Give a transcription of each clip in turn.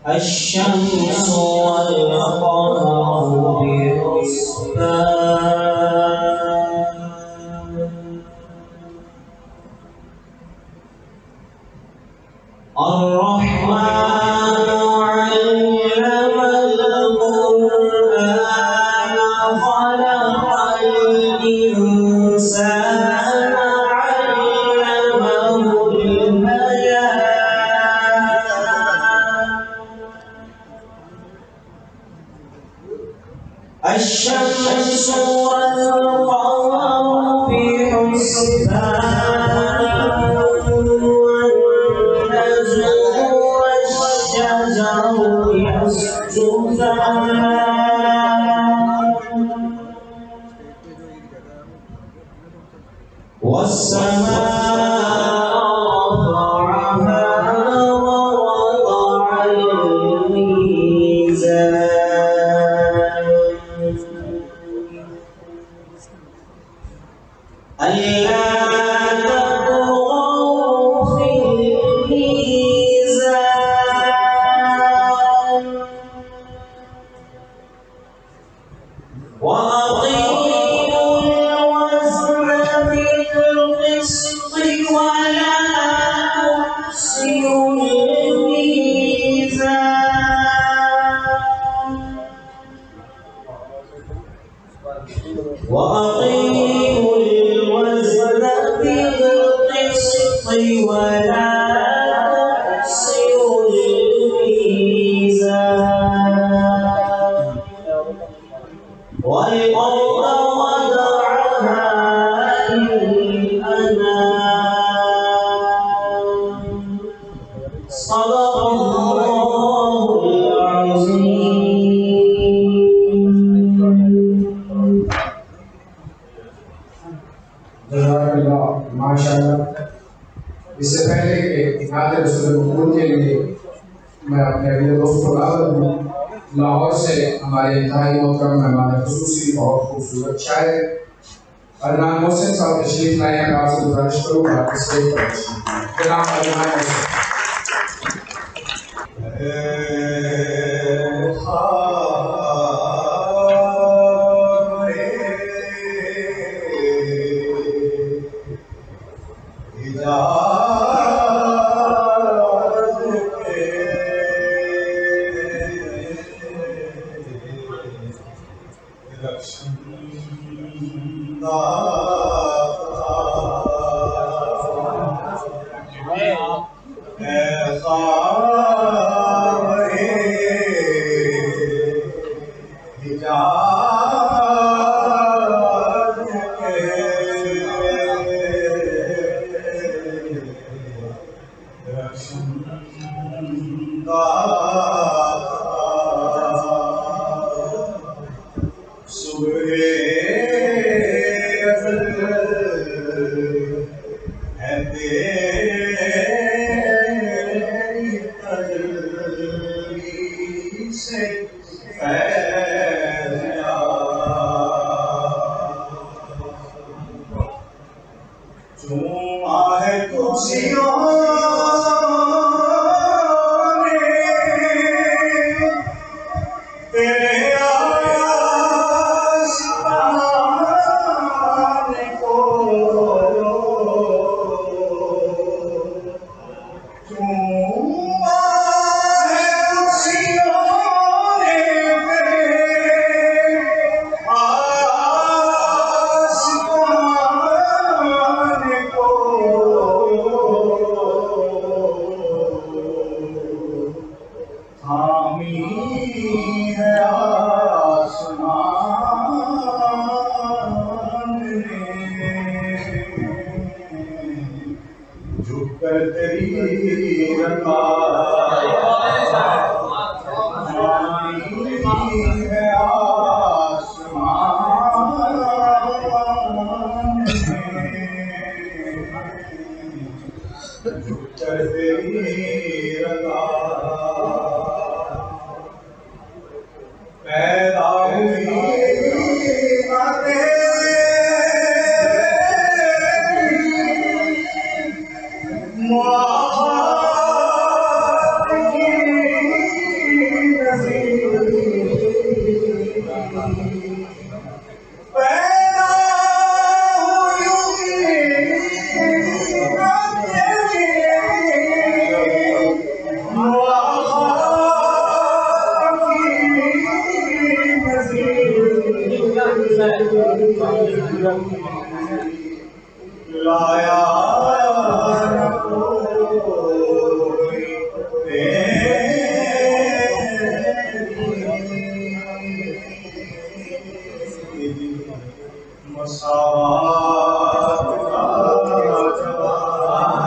الشمس والقمر بحسبان الرحمن علم القرآن خلق الإنسان علمه البيان الشمس والقمر بحسبان والنجم والشجر يسجدان والسماء رفعها ووضع الميزان ألا تطغوا في الميزان وأقيموا الوزن بالقسط ولا تخسروا الميزان وأقيموا الوزن بالقسط ولا تخسروا الميزان والأرض وضعها للأنام صدق الله العظيم. جزاک اللہ ماشاء اللہ. اس سے پہلے کہ نعت رسول مقبول کے لیے میں اپنے اگلے دوست کو دعوت دوں، لاہور سے ہمارے انتہائی محترم مہمان خصوصی بہت خوبصورت شاعر عدنان محسن صاحب تشریف لائے ہیں. آپ سے گزارش کروں گا اس سے جناب عدنان محسن. پیدا ہوئی لایا نہ کوئی تیری مساوات کا جواب لایا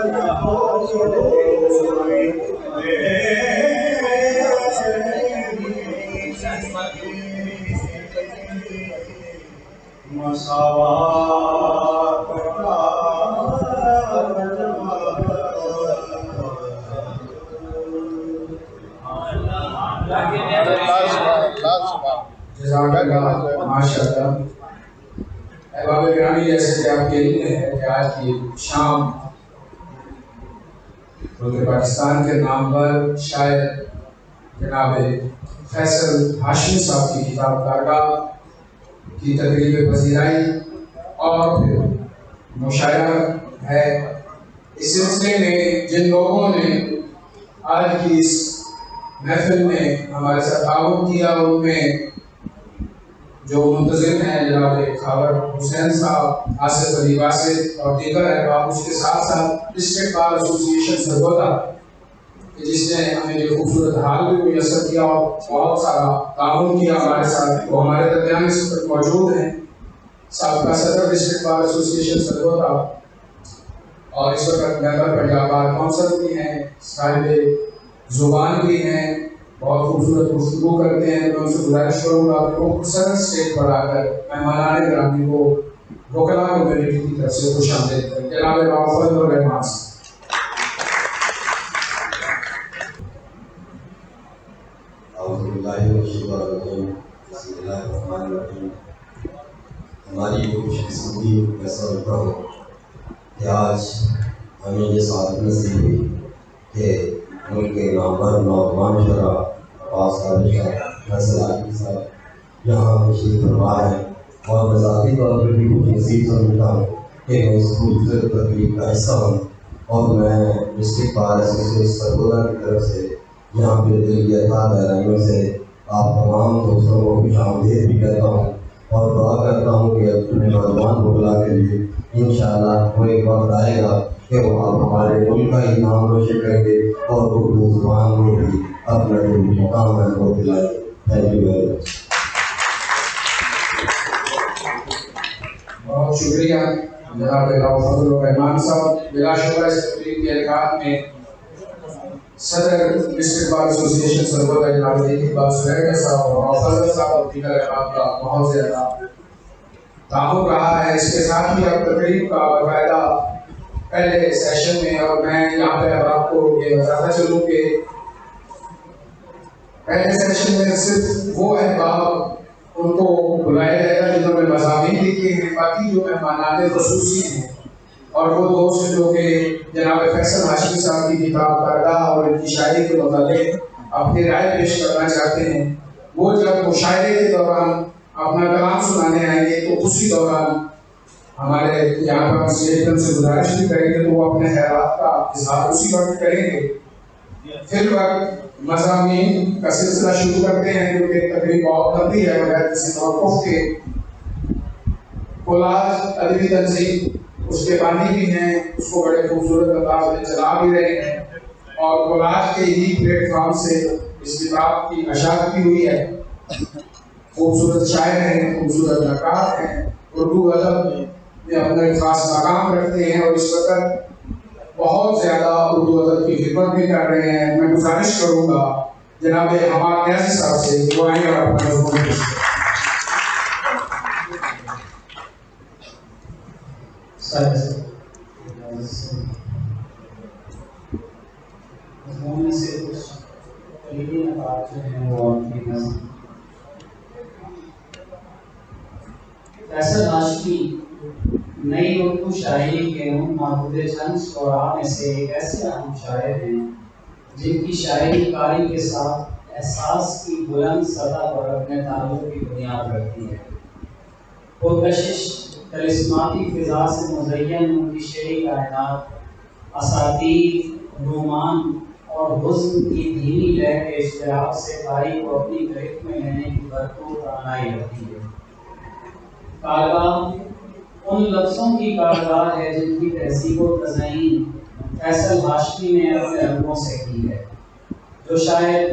نہ کوئی مساوات کا جزاک اللہ ماشاء اللہ۔ احباب گرامی، جیسے کہ آپ کے علم ہے کہ آج کی شام ملک پاکستان کے نامور شاعر جناب فیصل ہاشمی صاحب کی کتاب کارگاہ کی تقریب پذیرائی اور پھر مشاعرہ ہے۔ اس سلسلے میں جن لوگوں نے آج کی اس محفل میں ہمارے ساتھ تعاون کیا ان میں جو منتظم ہیں جناب خاور حسین صاحب، آصف علی واسط اور دیگر احباب، اس کے ساتھ ساتھ ڈسٹرکٹ بار ایسوسی ایشن سرگودا جس نے ہمیں یہ خوبصورت حال بھی میسر کیا اور بہت سارا تعاون کیا ہمارے ساتھ، وہ ہمارے درمیان اس وقت موجود ہیں۔ سابقہ صدر ڈسٹرکٹ بار ایسوسی ایشن سرگودا اور اس وقت ممبر پنجاب بار کونسل بھی ہیں، صاحب زبان بھی ہیں، بہت خوبصورت گفتگو کرتے ہیں۔ میں ان سے گزارش کروں گا کہ وہ خصوصاً اسٹیج پر آ کر مہمانان گرامی کو وکلا کمیونٹی کی طرف سے خوش آمدید کریں۔ جناب فضل الرحمان صاحب۔ اعوذ باللہ من الشیطان الرجیم، بسم اللہ الرحمن الرحیم۔ ہماری خوش قسمتی میں سمجھتا ہوں کہ آج ہمیں یہ سعادت نصیب ہوئی کہ ملک کے نامور نوجوان شعراء عباس قادری صاحب، فیصل ہاشمی صاحب یہاں تشریف فرما ہیں، اور میں ذاتی طور پر بھی خوش نصیب سمجھتا ہوں کہ میں اس خوبصورت تقریب کا حصہ ہوں، اور میں ڈسٹرکٹ بار ایسوسی سرگودا کی طرف سے یہاں پہ دلیہ گہرائیوں سے آپ تمام دوستوں کو خوش آمدید بھی کہتا ہوں، اور دعا کرتا ہوں کہ اپنے نوجوان کو بلا کے لیے انشاءاللہ وہ ایک وقت آئے گا کہ وہ آپ ہمارے ملک کا ہی نام روشن کریں گے اور اردو زبان کو بھی اپنا جو مقام ہے وہ دلائیں گے۔ Thank you very much. بہت شکریہ جناب فضل الرحمان صاحب۔ بلا شبہ اس تقریب کے انعقاد میں صدر ڈسٹرکٹ بار ایسوسی ایشن سرگودا جناب اقبال سہیل صاحب اور فضل صاحب اور دیگر احباب کا بہت زیادہ تعاون رہا ہے۔ اس کے ساتھ ہی اب تقریب کا باقاعدہ پہلے سیشن میں، اور میں یہاں پہ اب آپ کو یہ بتاتا چلوں کہ پہلے سیشن میں صرف وہ احباب ان کو بلایا جائے گا جنہوں نے مضامین لکھے ہیں، باقی جو مہمانان خصوصی ہیں اور وہ دوست جو کہ جناب فیصل ہاشمی صاحب کی کتاب کارگاہ اور ان کی شاعری کے متعلق اپنی رائے پیش کرنا چاہتے ہیں، وہ جب مشاعرے کے دوران اپنا کلام سنانے آئیں گے تو اسی دوران ہمارے یہاں پر اسٹیج پر سے گزارش بھی کریں گے تو وہ اپنے خیالات کا اظہار اسی وقت کریں گے۔ پھر وقت مضامین کا سلسلہ شروع کرتے ہیں کیونکہ تقریب بہت لمبی ہے، بغیر کسی توقف کے۔ کولاج ادبی تنظیم اس کے بانی بھی ہیں، اس کو بڑے خوبصورت انداز میں چلا بھی رہے ہیں، اور کولاج کے ہی پلیٹ فارم سے اس کتاب کی نشریات بھی ہوئی ہے۔ خوبصورت شاعر ہیں، خوبصورت نقاد ہیں، اردو ادب میں اپنا ایک خاص مقام رکھتے ہیں، اور اس وقت بہت زیادہ اردو ادب کی خدمت بھی کر رہے ہیں۔ میں گزارش کروں گا جناب حماد نیازی صاحب سے وہ آئیں اور اپنا مضمون پیش کریں۔ مضمون میں سے کچھ کلیدی نکات جو ہیں وہ آپ کی نظم۔ فیصل ہاشمی نئی اردو شاعری کے ان محدود چند شعراء میں سے ایک ایسے اہم شاعر ہیں جن کی شاعری قاری کے ساتھ احساس کی بلند سطح پر اپنے تعلق کی بنیاد رکھتی ہے۔ پرکشش کرسماتی فضا سے مزین ان کی شعری کائنات اساطیر، رومان اور حزن کی دھیمی لہر کے اشتراک سے قاری کو اپنی گرفت میں لینے کی بھرپور توانائی رکھتی ہے۔ کارگاہ ان لفظوں کی کارگاہ ہے جن کی تہذیب و تزئین فیصل ہاشمی نے اپنے رنگوں سے کی ہے، جو شاید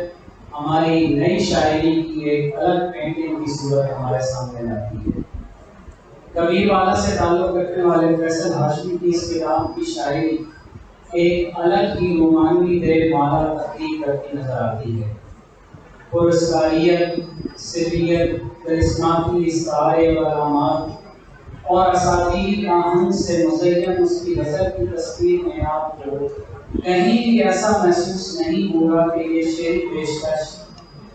ہماری نئی شاعری کی ایک الگ پینٹنگ کی صورت ہمارے سامنے لاتی ہے۔ کبیر والا سے تعلق رکھنے والے فیصل ہاشمی کی اس کتاب کی شاعری ایک الگ ہی رومانوی دیو مالا تخلیق کرتی نظر آتی ہے۔ پرسکاریت، سریت، کرسماتی استعارے و علامات اور اساطیر آہنگ سے مزین اس کی غزل کی تصویر میں آپ کو کہیں بھی ایسا محسوس نہیں ہوگا کہ یہ شعری پیشکش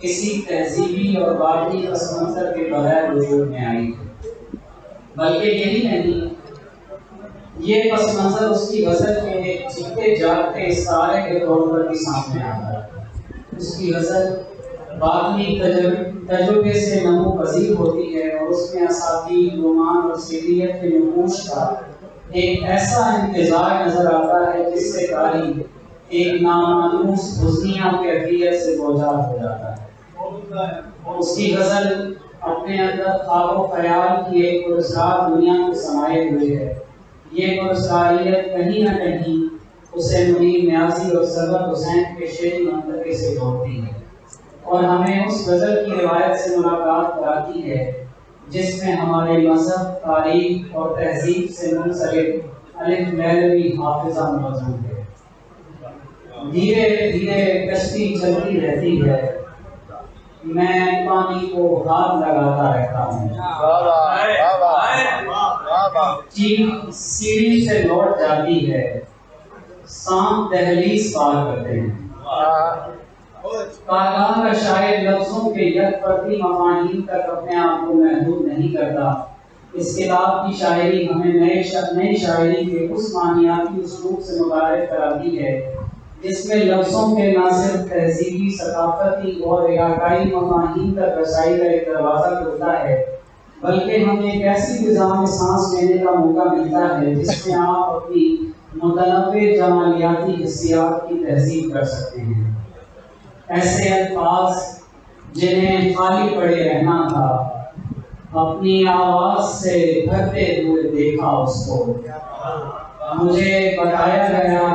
کسی تہذیبی اور باطنی پس منظر کے بغیر وجود میں آئی ہے، بلکہ یہی نہیں، یہ پس منظر اس کی غزل کے ایک جیتے جاگتے استعارے کے طور پر بھی سامنے آتا ہے۔ اس کی غزل باطنی تجربے سے نمو پذیر ہوتی ہے اور اس میں اساطیر، رومان اور سیریت کے نقوش کا ایک ایسا انتظار نظر آتا ہے جس سے قاری ایک نامانوس حسنیہ کیفیت سے دوچار ہو جاتا ہے۔ اس کی غزل اپنے اندر خواب و خیال کی ایک پراسرار دنیا کو سمائے ہوئے ہے۔ یہ پراسراریت کہیں نہ کہیں اسے منیر نیازی اور سرور حسین کے شعری منطقے سے جوڑتی ہے اور ہمیں اس غزل کی روایت سے ملاقات کراتی ہے جس میں ہمارے مذہب، تاریخ اور تہذیب سے منسلک الف میلوی حافظہ موجود ہے۔ دھیرے دھیرے کشتی چلتی رہتی ہے، میں پانی کو ہاتھ لگاتا رہتا ہوں، چیخ سیڑھی سے لوٹ جاتی ہے، سانپ دہلیز پار کرتے ہیں۔ کارگاہ کا شاعر لفظوں کے یک پرتی مفاہیم تک اپنے آپ کو محدود نہیں کرتا۔ اس کتاب کی شاعری ہمیں نئی شاعری کے اس معنیاتی اسلوب سے متعارف کراتی ہے جس میں لفظوں کے نہ صرف تہذیبی، ثقافتی اور علاقائی مفاہیم تک رسائی کا ایک دروازہ کھلتا ہے، بلکہ ہمیں ایک ایسی فضا میں سانس لینے کا موقع ملتا ہے جس میں آپ اپنی متنوع جمالیاتی حسیات کی تہذیب کر سکتے ہیں۔ ایسے الفاظ جنہیں خالی پڑے رہنا تھا، اپنی آواز سے بھرتے ہوئے دیکھا اس کو، مجھے بتایا گیا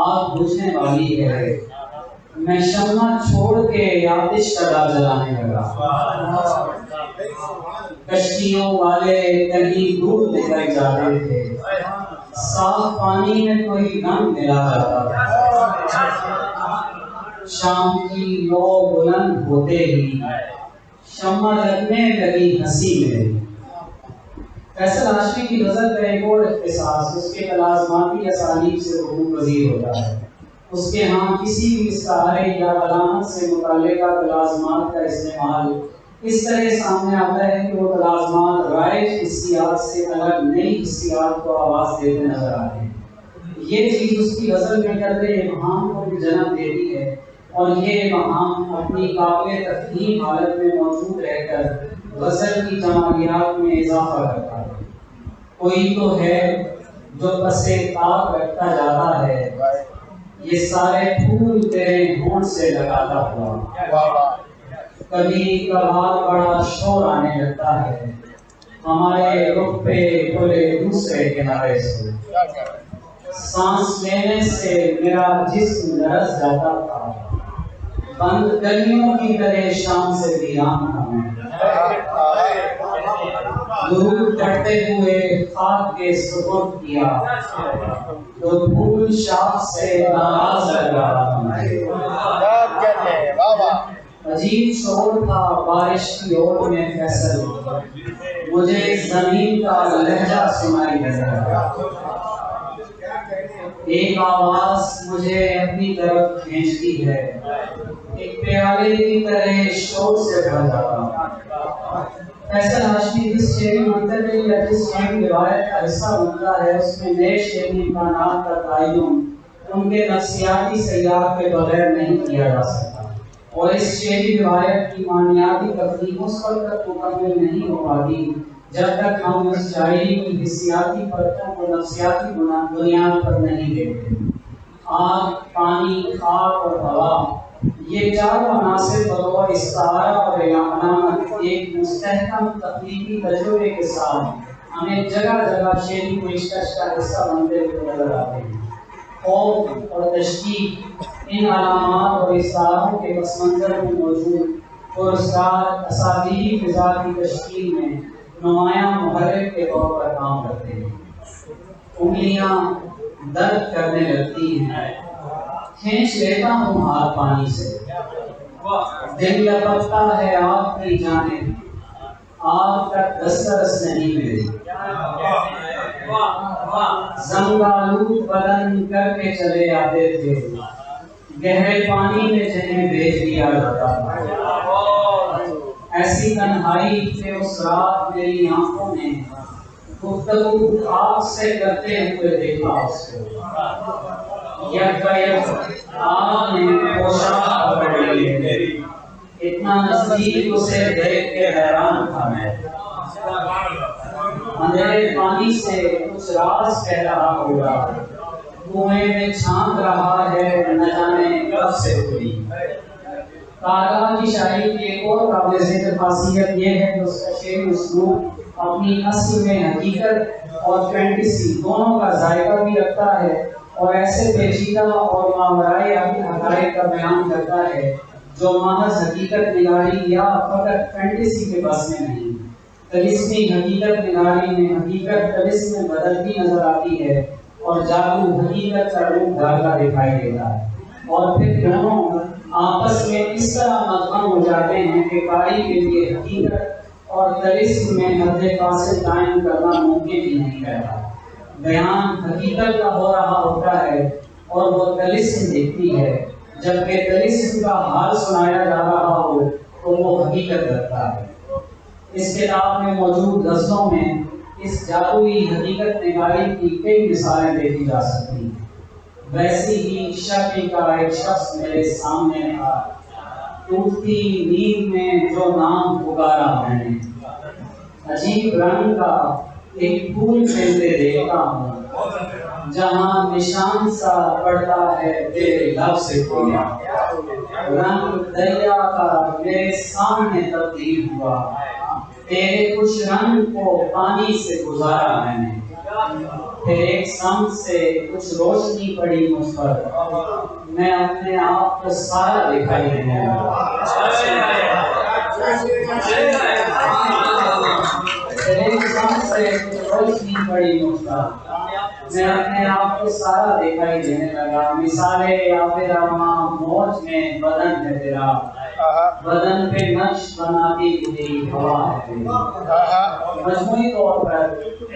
آگ بجھنے والی ہے، میں شمع چھوڑ کے آتش کا جلانے لگا۔ کشتیوں والے کہیں دور نکل جاتے تھے، صاف پانی میں کوئی رنگ ملا جاتا تھا۔ شام کی لو بلند ہوتے ہی شمع لگنے لگی ہنسی میری۔ فیصل ہاشمی کی غزل کا ایک اور اختصاص اس کے ملازماتی اسالیب سے عبور پذیر ہوتا ہے۔ اس کے ہاں کسی بھی استعارے یا علامت سے متعلقہ ملازمات کا استعمال اس طرح سامنے آتا ہے کہ وہ ملازمات رائج حسیات سے الگ نئی حسیات کو آواز دیتے نظر آتے ہیں۔ یہ چیز اس کی غزل میں قدرے ابہام کو بھی جنم دیتی ہے اور یہ ابہام اپنی قابل تفہیم حالت میں موجود رہ کر غزل کی جمالیات میں اضافہ کرتا ہے۔ کوئی تو ہے جو پسے تاب رکھتا جاتا ہے، یہ سارے پھول تیرے ہونٹ سے لگاتا ہوا۔ کبھی کبھار بڑا شور آنے لگتا ہے ہمارے رخ پہ کھلے دوسرے کنارے سے، سانس لینے سے میرا جسم لرز جاتا تھا، بند گلیوں کی طرح شام سے ویران تھا میں، درود پڑھتے ہوئے خاک کے سپرد کیا تو پھول شاخ سے ناراض لگ رہا تھا۔ عجیب شور تھا بارش کی اوٹ میں فیصل، مجھے زمین کا لہجہ سنائی دے رہا، ایک آواز مجھے اپنی طرف کھینچتی ہے، ایک پیالے کی طرح شور سے بھر جاتا۔ فیصل ہاشمی جس شعری منطقے یا جس شعری روایت کا حصہ بنتا ہے اس میں نئے شعری امکانات کا تعین ان کے نفسیاتی سیاق کے بغیر نہیں کیا جا سکتا، اور اس شعری روایت کی معنیاتی تفہیم اس وقت تک مکمل نہیں ہو پاتی جب تک ہم اس شاعری کی حسیاتی پرتوں کو نفسیاتی بنیاد پر نہیں دیکھتے۔ آگ، پانی، خاک اور ہوا یہ چاروں عناصر بطور استعارہ اور علامت ایک مستحکم تخلیقی تجربے کے ساتھ ہمیں جگہ جگہ شعری پیشکش کا حصہ بنتے ہوئے نظر آتے ہیں۔ خوف اور تشکیق ان علامات اور استعاروں کے پس منظر میں موجود پراسرار اساطیری فضا کی تشکیل میں نمایاں محرک کے طور پر کام کرتے ہیں۔ انگلیاں درد کرنے لگتی ہیں، کھینچ لیتا ہوں ہاتھ پانی سے، دل لپکتا ہے آگ کی جانب، آگ تک دسترس نہیں میری، زنگالود بدن کر کے چلے آتے تھے، گہرے پانی میں جنہیں بھیج دیا جاتا تھا۔ ایسی تنہائی کہ اس رات میری آنکھوں نے گفتگو آگ سے کرتے ہوئے دیکھا اس کو، یک بیک آگ نے پوشاک پکڑ لی میری، اتنا نزدیک اسے دیکھ کے حیران تھا میں، اندھیرے پانی سے کچھ راز کہہ رہا ہوگا، کنویں میں چھانک رہا ہے نہ جانے کب سے کھلی۔ کارگاہ کی شاعری کی ایک اور قابل ذکر خاصیت یہ ہے کہ اس کا شعری اسلوب اپنی اصل میں حقیقت اور فینٹیسی دونوں کا ذائقہ بھی رکھتا ہے اور ایسے پیچیدہ اور ماورائے حقائق کا بیان کرتا ہے جو محض حقیقت نگاری یا فقط فینٹیسی کے بس میں نہیں۔ طلسمی حقیقت نگاری میں حقیقت طلسم میں بدلتی نظر آتی ہے اور جادو حقیقت کا روپ دھارتا دکھائی دیتا ہے، اور پھر دونوں آپس میں اس طرح مدغم ہو جاتے ہیں کہ قاری کے لیے حقیقت اور طلسم میں حد فاصل قائم کرنا ممکن ہی نہیں رہتا۔ بیان حقیقت کا ہو رہا ہوتا ہے اور وہ طلسم دیکھتی ہے، جبکہ طلسم کا حال سنایا جا رہا ہو تو وہ حقیقت رکھتا ہے۔ اس کتاب میں موجود غزلوں میں اس جادوئی حقیقت نگاری کی کئی مثالیں دیکھی جا سکتی ہیں۔ ویسی ہی شکی کا ایک شخص میرے سامنے تھا، ٹوٹتی نیند میں جو نام پکارا میں نے، عجیب رنگ کا ایک پھول کھلتے دیکھتا ہوں، جہاں نشان سا پڑتا ہے تیرے لب سے کھویا، رنگ دریا کا میرے سامنے تبدیل ہوا، تیرے خوش رنگ کو پانی سے گزارا میں نے، پھر ایک سمت سے کچھ روشنی پڑی مجھ پر، میں اپنے آپ کو سارا دکھائی دینے لگا، پھر ایک سمت سے کچھ روشنی پڑی مجھ پر، میں اپنے آپ کو سارا دکھائی دینے لگا، مثالے آبراماں موج میں بدن ہے تیرا، بدن پہ نقش بناتی ہوئی ہوا ہے تیری۔ مجموعی طور پر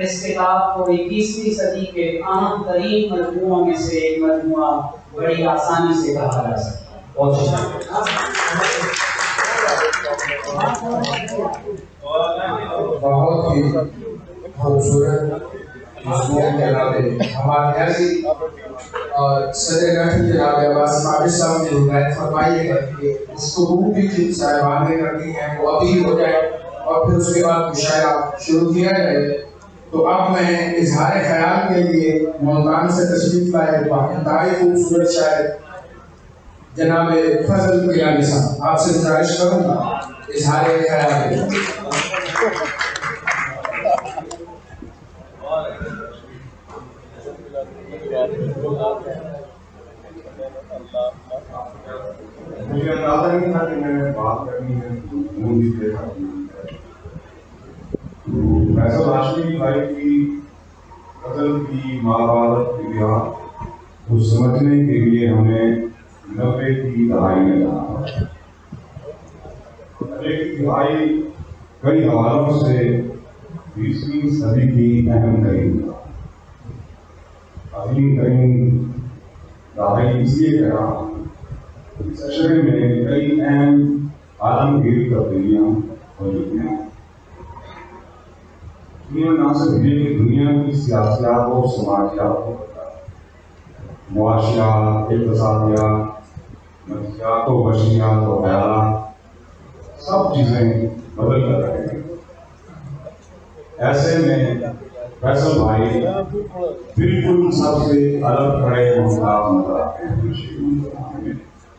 اس کتاب کو 21ویں صدی کے اہم ترین مجموعوں میں سے ایک مجموعہ بڑی آسانی سے کہا جا سکتا ہے۔ بہت شکریہ۔ بہت ہی خوبصورت مضمون جناب ہمارے نیازی اور صدر گھر جناب عباس ماجد صاحب نے ہدایت فرمائی ہے کہ اس کو بھی جن صاحبان نے کرنی ہے وہ ابھی ہو جائے اور پھر اس کے بعد مشاعرہ شروع کیا جائے۔ تو اب میں اظہار خیال کے لیے ملتان سے تشریف لائے انتہائی خوبصورت شاعر جناب فضل گیلانی صاحب، آپ سے گزارش کروں گا اظہار خیال کے لیے۔ مجھے اندازہ نہیں تھا کہ میں بات کرنی ہے فیصل ہاشمی بھائی کی قتل کی مابعد کی بیان کو سمجھنے کے لیے ہمیں 90 کی دہائی میں جانا ہے۔ 90 کی دہائی کئی حوالوں سے 20ویں صدی کی اہم ترین دہائی اس لیے کہہ رہا ہوں، اس اشرے میں کئی اہم عالمگیر تبدیلیاں ہو چکی ہیں۔ دنیا نہ صرف یہ کہ دنیا کی سیاسیات و سماجیات کو معاشیات، اقتصادیات، نفسیات و بشریات و خیالات سب چیزیں بدل کر رہے ہیں۔ ایسے میں فیصل بھائی بالکل سب سے الگ کھڑے ممتاز نظر آتے ہیں۔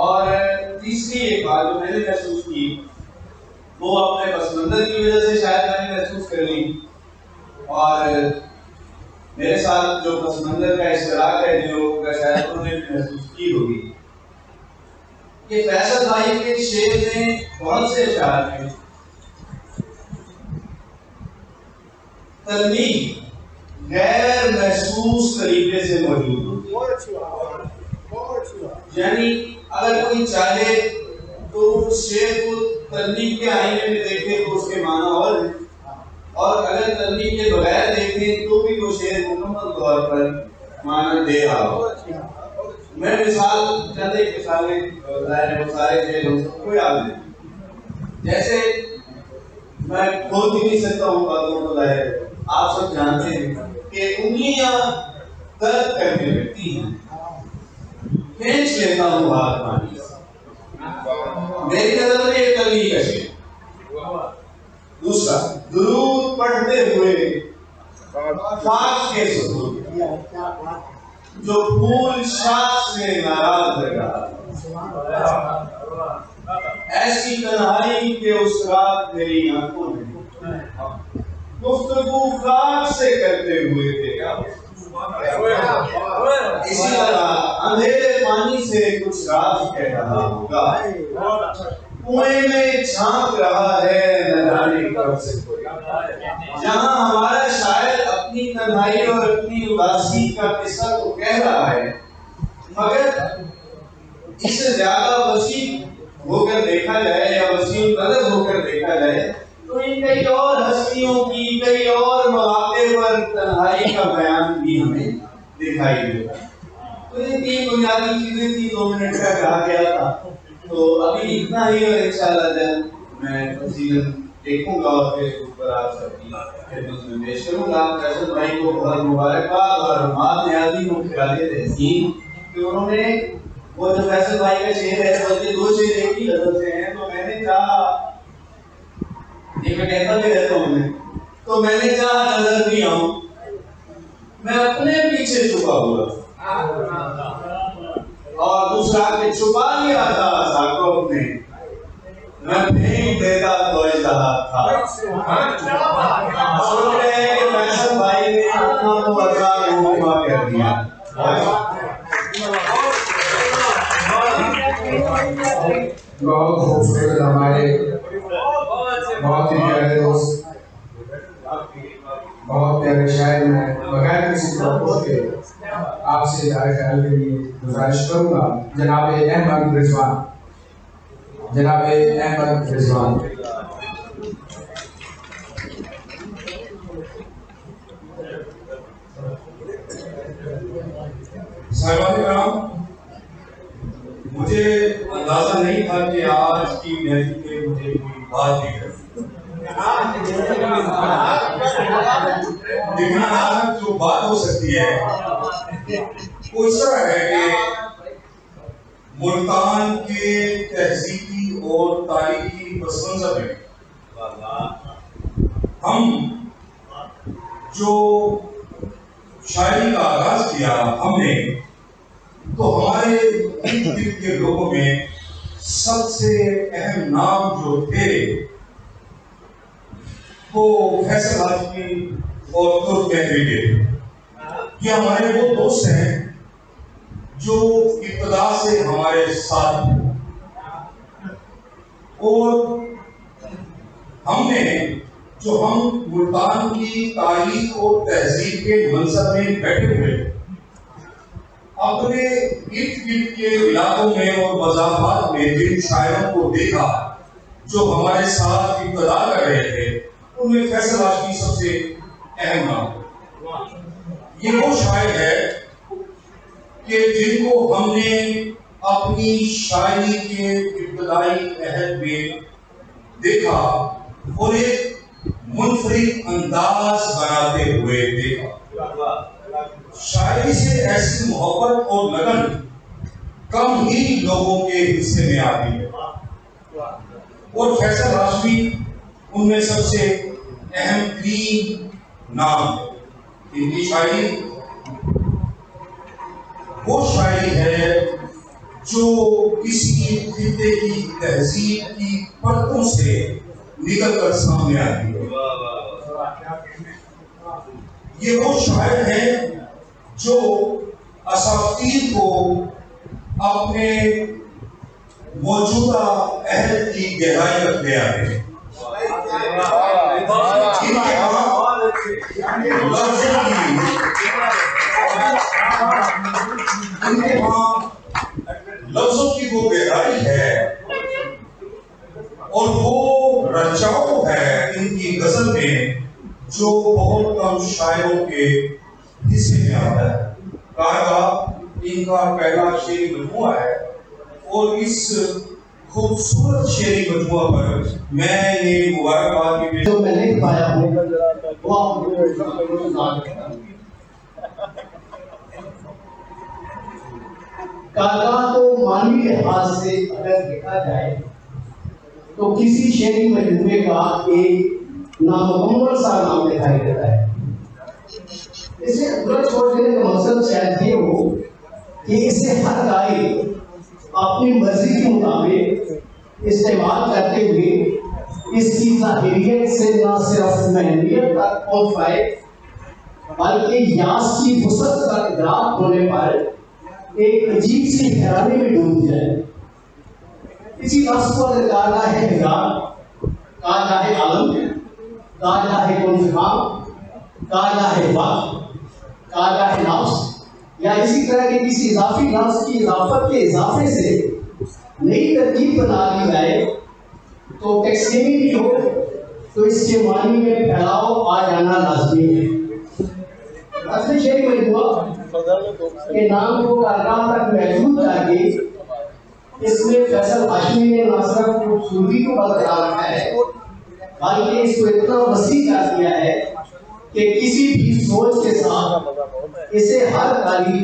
اور تیسری ایک بات جو میں نے محسوس کی وہ اپنے پس منظر کی وجہ سے شاید میں نے محسوس کر لی، اور میرے ساتھ جو پس منظر کا اشتراک ہے جو شاید انہوں نے بھی محسوس کی ہوگی کہ فیصل بھائی کے شعر میں بہت سے اشعار ہیں تلمیح غیر محسوس طریقے سے موجود ہوتی ہے، یعنی اگر کوئی چاہے تو اس شعر کو تلمیح کے آئینے میں دیکھے تو اس کے معنی اور ہیں، اور اگر تلمیح کے بغیر دیکھیں تو بھی وہ شعر مکمل طور پر معنی دے رہا ہو۔ میں مثال چند ایک مثالیں ظاہر وہ سارے شعر ہم سب کو یاد ہیں، جیسے میں کھول بھی نہیں سکتا ہوں باتوں کو، ظاہر آپ سب جانتے ہیں کہ انگلیاں درد کرنے لگتی ہیں، کھینچ لیتا ہوں ہاتھ پانی سے، میری نظر میں ایک تلمیح کا شعر۔ دوسرا، درود پڑھتے ہوئے خاک کے سطور جو پھول شاخ سے ناراض لگا، ایسی تنہائی کے اس رات میری آنکھوں نے گفتگو خاک سے کرتے ہوئے دیکھا۔ اسی طرح اندھیرے پانی سے کچھ راز کہہ رہا ہوگا، کنویں میں جھانک رہا ہے نہ جانے کب سے کوئی۔ جہاں ہمارا شاعر اپنی تنہائی اور اپنی اداسی کا قصہ تو کہہ رہا ہے، مگر اس سے زیادہ وسیع ہو کر دیکھا جائے یا وسیع القدر ہو کر دیکھا جائے تو ان کئی اور ہستیوں کی کئی اور مواقع پر تنہائی کا بیان بھی ہمیں دکھائی دیتا ہے۔ تو یہ تین بنیادی چیزیں تھی 2 منٹ کا کہا گیا تھا، تو ابھی اتنا ہی، اور انشاءاللہ جب میں تفصیلاً دیکھوں گا اور فیس بک پر آپ سب کی خدمت میں پیش کروں گا۔ فیصل بھائی کو بہت مبارکباد اور مات نیازی ہوں خیال تحسین کہ انہوں نے وہ جو فیصل بھائی کا شعر ہے بلکہ 2 شعر ایک ہی لفظ سے ہیں، تو میں نے چاہا، یہ میں کہتا بھی رہتا ہوں تو میں نے چاہا نظر نہیں آؤں، میں اپنے پیچھے چھپا ہوا اور دوسرا کہ چھپا لیا تھا ساکو اپنے، میں پھینک دیتا تو اجتہاد تھا۔ سن رہے ہیں کہ فیصل بھائی نے اپنا مبارکہ رہنما کر دیا۔ بہت خوبصورت، ہمارے بہت ہی پیارے دوست، بہت پیارے شاعر، میں بغیر کسی توقع کے آپ سے رائے خیال کے لیے گزارش کروں گا جناب احمد رضوان، جناب احمد رضوان۔ صاحبان کرام، مجھے اندازہ نہیں تھا کہ آج کی محفل میں مجھے کوئی بات بھی کرنی، لیکن آج جو بات ہو سکتی ہے وہ اس طرح ہے کہ ملتان کے تہذیبی اور تاریخی پس منظر میں ہم جو شاعری کا آغاز کیا ہم نے، تو ہمارے ارد گرد کے لوگوں میں سب سے اہم نام جو تھے وہ فیصل ہاشمی اور ترک مہدوی کے۔ یہ ہمارے وہ دوست ہیں جو ابتدا سے ہمارے ساتھ ہیں، اور ہم نے جو ہم ملتان کی تاریخ اور تہذیب کے منصب میں بیٹھے ہوئے اپنے ارد گرد کے علاقوں میں اور مضافات میں جن شاعروں کو دیکھا جو ہمارے ساتھ ابتدا کر رہے تھے، ان میں فیصل ہاشمی سب سے اہم نام۔ یہ وہ شاعر ہے کہ جن کو ہم نے اپنی شاعری کے ابتدائی عہد میں دیکھا اور ایک منفرد انداز بناتے ہوئے دیکھا۔ شاعری سے ایسی محبت اور لگن کم ہی لوگوں کے حصے میں آتی ہے، اور فیصل ہاشمی ان میں سب سے اہم ترین نام ہے۔ ان کی شاعری وہ شاعری ہے جو کسی خطے کی تہذیب کی پرتوں سے نکل کر سامنے آتی ہے۔ یہ وہ شاعر ہیں جو اساطیر کو اپنے موجودہ عہد کی گہرائی تک لے آتے ہیں۔ ان کے وہاں لفظوں کی وہ گہرائی ہے اور وہ رچاؤ ہے ان کی غزل میں جو بہت کم شاعروں کے حصے میں آتا ہے۔ کارگاہ ان کا پہلا شعری مجموعہ ہے اور اس خوبصورت شعری مجموعہ پر میں یہ مبارکباد کی جو میں نہیں پایا ہوں وہ آپ کو کارگاہ کو معنی لحاظ سے اگر دیکھا جائے تو کسی شعری مجموعے کا ایک نامکمل سا نام دکھائی دیتا ہے۔ اسے ادھر چھوڑ دینے کا مقصد شاید یہ ہو کہ اسے ہر قاری اپنی مرضی کے مطابق استعمال کرتے ہوئے اس کی ظاہریت سے نہ صرف محنیت تک پہنچ پائے بلکہ یاس کی وسعت کا ادراک ہونے پر ایک عجیب سی حیرانی میں ڈوب جائے۔ اسی لفظ کو اگر کارگاہ حجاب، کارگاہ عالم، کارگاہ کنفام، کارگاہ وقت، کارگاہ لفظ یا اسی طرح کے کسی اضافی لفظ کی اضافت کے اضافے سے نئی ترکیب بنا لی جائے تو ٹیکسیمی بھی ہو تو اس کے معنی میں پھیلاؤ آ جانا لازمی ہے۔ اصل شعری مجموعہ کے نام کو کارگاہ تک محدود کر کے اس میں فیصل ہاشمی نے نہ صرف خوبصورتی کو برقرار رکھا ہے بلکہ اس کو اتنا وسیع کر دیا ہے کہ کسی بھی سوچ کے ساتھ اسے ہر قاری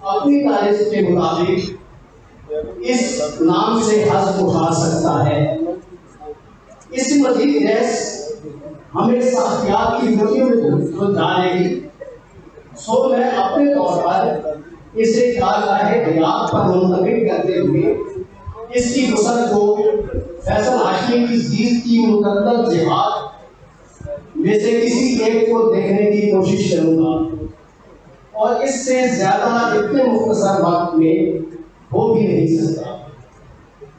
اپنی تاریخ کے مطابق اس نام سے حذف اٹھا سکتا ہے۔ اس مزید ریس ہمیں ساختیات کی گھڑیوں میں جانے گی، سو میں اپنے طور پر اسے کارگاہ حیات پر منتقل کرتے ہوئے اس کی وسعت کو فیصل ہاشمی کی زیست کی متعدد جہات میں سے کسی ایک کو دیکھنے کی کوشش کروں گا اور اس سے زیادہ اتنے مختصر وقت میں ہو بھی نہیں سکتا،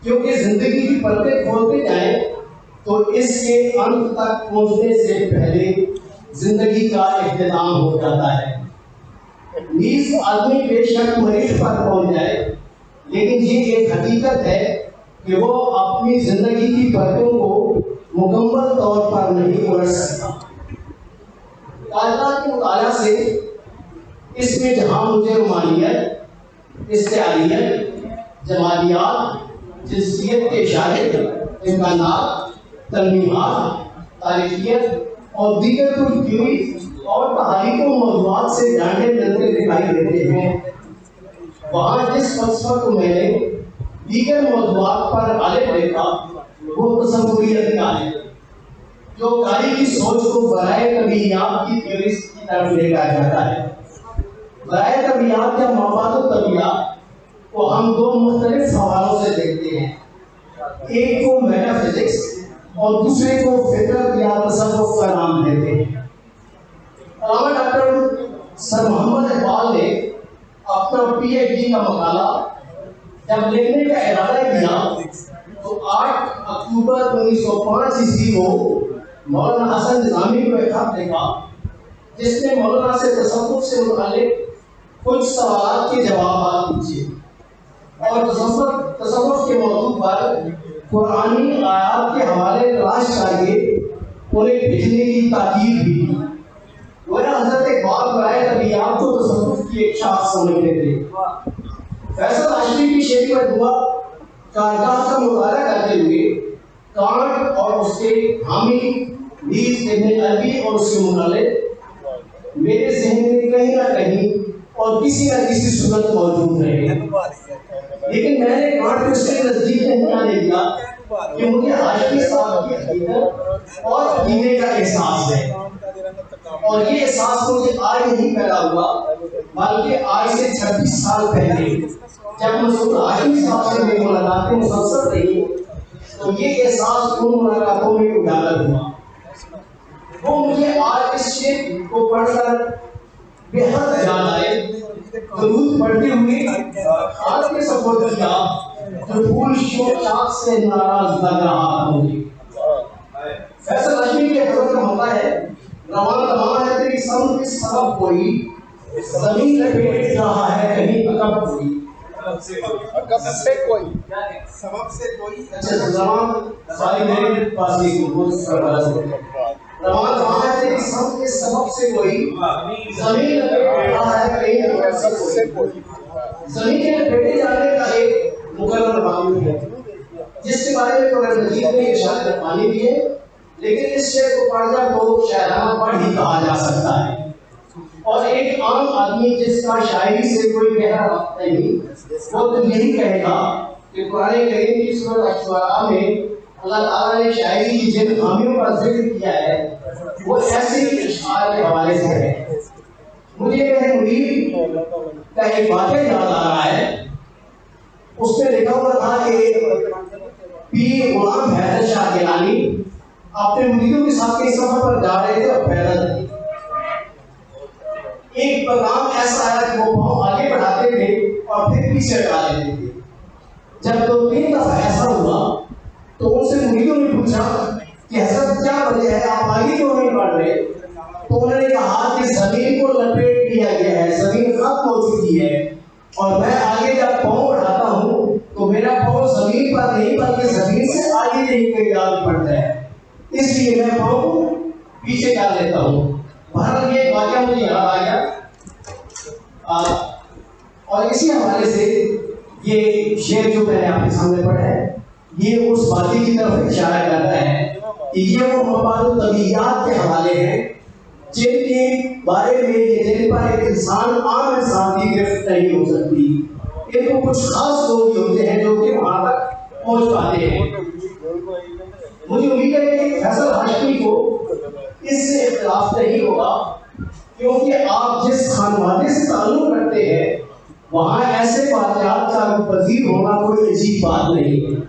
کیونکہ زندگی کی پرتیں کھولتے جائیں تو اس کے انت تک پہنچنے سے پہلے زندگی کا اختتام ہو جاتا ہے۔ نیز آدمی بے شک مریض پر پہنچ جائے، لیکن یہ ایک حقیقت ہے کہ وہ اپنی زندگی کی پرتوں کو مکمل طور پر نہیں الٹ سکتا۔ کائنات کے مطالعہ سے اس میں جہاں مجھے رومانیت، استعاریت، جمالیات، جنسیت کے اشارے، امکانات، ترمیمات، تاریخیت اور دیگر ترکیبی اور تحریک و موضوعات سے ڈانڈے ملتے دکھائی دیتے ہیں، وہاں جس فلسفہ کو میں نے دیگر موضوعات پر غالب دیکھا وہ تصوریت کا ہے، جو قاری کی سوچ کو برائے طبیعیات کی تھیوریز کی طرف لے کر جاتا ہے۔ برائے طبیعیات یا مابعد الطبیعات کو ہم دو مختلف حوالوں سے دیکھتے ہیں، ایک کو میٹا فزکس اور دوسرے کو فطرت یا تصوف کا نام دیتے ہیں۔ علامہ ڈاکٹر سر محمد اقبال نے اپنا پی ایچ ڈی کا مقالہ جب لکھنے کا ارادہ کیا تو 8 اکتوبر 1905 عیسوی کو مولانا حسن نظامی کو ایک خط لکھا جس نے مولانا سے تصوف سے متعلق کچھ سوالات کے جوابات پوچھے اور تصوف کے موضوع پر قرآنی آیات کے حوالے تلاش کر کے انہیں بھیجنے کی تاکید بھی کی۔ گویا حضرت اقبال برائے طبیعیات کو تصوف کی ایک شاخ سمجھتے تھے۔ فیصل ہاشمی کی شعری مجموعہ کارگاہ کا مطالعہ کرتے ہوئے کانٹ اور اس کے حامی نیز ابن عربی اور اس کے مقلد میرے ذہن میں کہیں نہ کہیں اور کسی نہ کسی صورت موجود رہے، لیکن میں نے کانٹ کو اس کے نزدیک نہیں آنے دیا کہ مجھے ہاشمی صاحب کی حقیقت اور عقیدے کا احساس ہے، اور یہ احساس مجھے آج نہیں پیدا ہوا بلکہ آج سے 26 سال پہلے جب مسعود ہاشمی صاحب سے میری ملاقاتیں مسلسل رہی تو یہ احساس ان ملاقاتوں میں اجاگر ہوا. وہ مجھے آج اس شعر کو پڑھ کر بے حد یاد آئے. درود پڑھتے ہوئے خاک کے سپرد کیا جو پھول شوق سے ناراض لگ رہا تھا مجھے. فیصل ہاشمی کے حضرت کا ہوتا ہے روان روان ہے تیری سمت کے سبب کوئی زمین لپیٹ رہا ہے کہیں عقب کوئی. سبب سے کوئی اچھا زبان ساری میرے پاس ہی روان روان ہے تیری سمت کے سبب سے کوئی زمین لپیٹ رہا ہے کہیں عقب سے کوئی. زمین کے لپیٹے جانے کا ایک مقرر معمول ہے جس کے بارے میں قرآن مجید میں ارشاد ربانی بھی ہے، لیکن اس شعر کو پڑھنا تو شاعرانہ پڑھ ہی کہا جا سکتا ہے. اور ایک عام آدمی جس کا شاعری سے کوئی گہرا رابطہ نہیں وہ تو یہی کہے گا کہ قرآن کریم کی سورۃ الشعراء میں اللہ تعالیٰ نے شاعری کی جن خامیوں کا ذکر کیا ہے وہ ایسے ہی اشعار کے حوالے سے ہے. مجھے میرے مرید کا ایک واقعہ یاد آ رہا ہے. اس میں لکھا ہوا تھا کہ پیر غلام حیدر شاہ گیلانی اپنے مریدوں کے ساتھ کئی سفر پر جا رہے تھے اور پیدل. ایک پیغام ایسا آیا کہ وہ پاؤں آگے بڑھاتے تھے اور پھر پیچھے ہٹا دیتے تھے. جب 2-3 دفعہ ایسا ہوا تو ان سے مریدوں نے پوچھا کہ حضرت کیا وجہ ہے آپ آگے کیوں نہیں بڑھ رہے؟ تو انہوں نے کہا کہ زمین کو لپیٹ دیا گیا ہے، زمین ختم ہو چکی ہے اور میں آگے جب پاؤں بڑھاتا ہوں تو میرا پاؤں زمین پر نہیں بلکہ زمین سے آگے نہیں کہیں آگے بڑھتا ہے، اس لیے میں پاؤں پیچھے کر لیتا ہوں. بہرحال یہ واقعہ مجھے یاد آ گیا اور اسی حوالے سے یہ شعر جو میں نے آپ کے سامنے پڑھا ہے یہ اس باتیں کی طرف اشارہ کرتا ہے کہ یہ وہ مباد و طبیعیات کے حوالے ہیں جن کے بارے میں جن پر ایک انسان عام انسان کی گرفت نہیں ہو سکتی. ان کو کچھ خاص لوگ ہوتے ہیں جو کہ وہاں تک پہنچ پاتے ہیں. مجھے امید ہے کہ فیصل ہاشمی کو اس سے اختلاف نہیں ہوگا کیونکہ آپ جس خانوادے سے تعلق رکھتے ہیں وہاں ایسے واقعات کا پذیر ہونا کوئی عجیب بات نہیں ہے.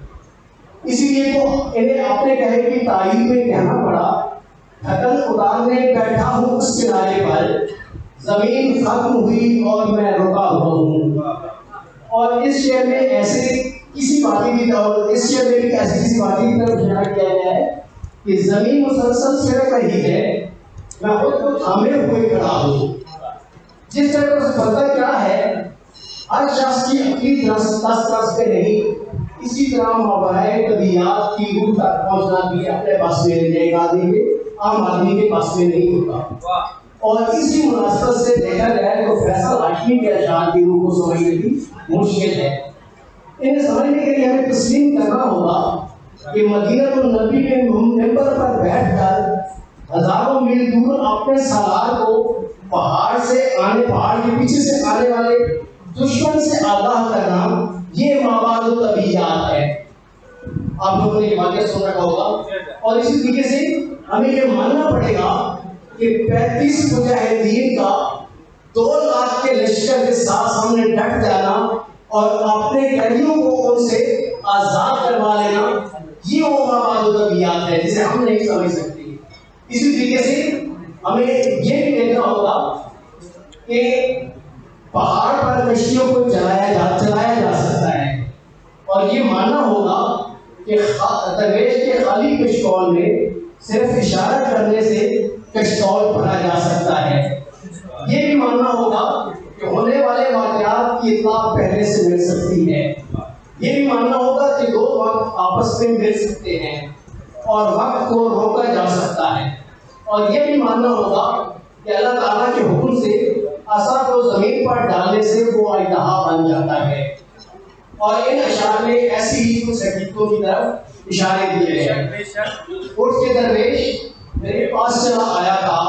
اسی لیے تو انہیں اپنے کہے کی تعریف میں کہنا پڑا ڈھکن اتارنے بیٹھا ہوں اس کنارے پر زمین ختم ہوئی اور میں رکا ہوا ہوں. اور اس شعر میں ایسے کسی باتیں کی اس شعر میں بھی ایسی کسی باتیں کی طرف اشارہ کیا گیا ہے کہ زمین مسلسل سڑک رہی ہے میں خود کو تھامے ہوئے کھڑا ہوں. جس طرح سے پتہ کیا ہے ہر شخص کی اپنی دس پہ نہیں، اسی طرح مابعد طبیعیات کی روح تک پہنچنا بھی اپنے پاس میں ایک آدمی کے عام آدمی کے پاس میں نہیں ہوتا. اور اسی مناسبت سے دیکھا جائے تو فیصل ہاشمی کے اشعار کی روح کو سمجھنے کی مشکل ہے. انہیں سمجھنے کے لیے ہمیں تسلیم کرنا ہوگا کہ مدینہ النبی کے ممبر پر بیٹھ کر ہزاروں میل دور اپنے سالار کو پہاڑ کے پیچھے سے آنے والے دشمن سے آگاہ کرنا یہ مابعد و طبیعیات ہے. آپ لوگوں نے یہ واقعہ سن رکھا ہوگا. اور اسی طریقے سے ہمیں یہ ماننا پڑے گا کہ 35 مجاہدین کا 2 لاکھ کے لشکر کے ساتھ سامنے ڈٹ جانا اور اپنے قیدیوں کو ان سے آزاد کروا لینا یہ وہ مابعد و طبیعیات ہے جسے ہم نہیں سمجھ سکتے. اسی طریقے سے ہمیں یہ بھی دیکھنا ہوگا کہ پہاڑ پر کشتیوں کو چلایا جا سکتا ہے اور یہ ماننا ہوگا کہ درویش کے خالی کشتول میں صرف اشارہ کرنے سے کشتول پڑھا جا سکتا ہے. یہ بھی ماننا ہوگا کہ ہونے والے واقعات کی اطلاع پہلے سے مل سکتی ہے. یہ بھی ماننا ہوگا کہ 2 وقت آپس میں مل سکتے ہیں اور وقت کو روکا جا سکتا ہے. اور یہ بھی ماننا ہوگا کہ اللہ تعالیٰ کے حکم سے عصا کو زمین پر ڈالنے سے وہ اجدہا بن جاتا ہے. اور ان اشعار میں ایسی ہی کچھ حقیقتوں کی طرف اشارے دیے ہیں. اٹھ کے درویش میرے پاس چلا آیا تھا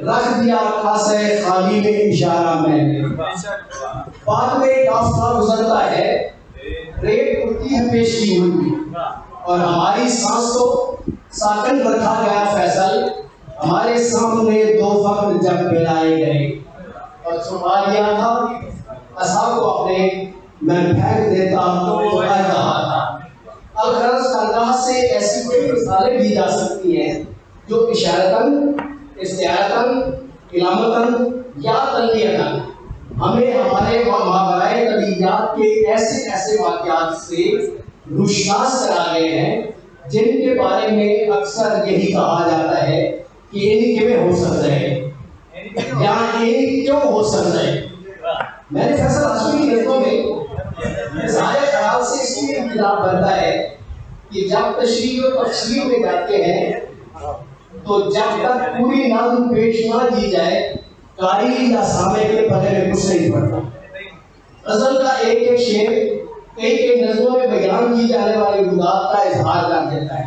رکھ دیا کاسہ خالی میں اشارہ میں نے. بعد میں ایک آفتہ گزرتا ہے ریت اٹھتی ہے پیشی ہوئی اور ہماری سانس کو ساکن رکھا گیا فیصل ہمارے سامنے 2 وقت جب پلائے گئے اور چھپا لیا تھا عصا کو اپنے میں پھینک دیتا تو الغرض اللہ سے ایسی کوئی مثالیں دی جا سکتی ہیں جو اشارتاً، استعارتاً، علامتاً یا تنبیہتاً ہمیں ہمارے ماورائے طبیعیات کے ایسے واقعات سے روشناس کرا گئے ہیں جن کے بارے میں اکثر یہی کہا جاتا ہے کہ یہ کیوں ہو سکتا ہے یا یہ کیوں ہو سکتا ہے۔ میں نے فیصل ہاشمی کی نظموں میں ظاہر خیال سے اس لیے انتظام بنتا ہے کہ جب تشریح و تفسیر میں جاتے ہیں تو جب تک پوری نظم پیش نہ کی جائے قاری یا سامع کے پلے میں کچھ نہیں پڑتا۔ غزل کا ایک ایک شعر کئی نظموں میں بیان کی جانے والی بغاوت کا اظہار کر دیتا ہے۔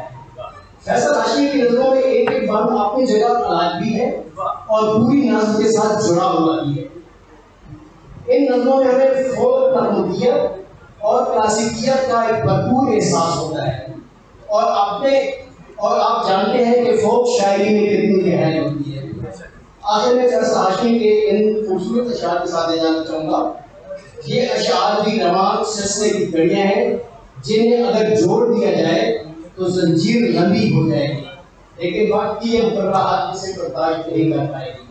فیصل ہاشمی کی نظموں میں ایک ایک بند اپنی جگہ علاج بھی ہے اور پوری نظم کے ساتھ جڑا ہوا بھی ہے۔ ان نظموں میں ہمیں فوق نغمتیت اور کلاسیکیت کا ایک بھرپور احساس ہوتا ہے اور آپ جانتے ہیں کہ فوق شاعری میں کتنی گہرائی ہوتی ہے۔ آخر میں فیصل ہاشمی کے ان خوبصورت اشعار کے ساتھ جانا چاہوں گا۔ یہ اشعار بھی رواں سلسلے کی کڑیاں ہیں جنہیں اگر جوڑ دیا جائے تو زنجیر لمبی ہو جائے گی، لیکن وقت کی یہ مقررات اسے برداشت نہیں کر پائے گی۔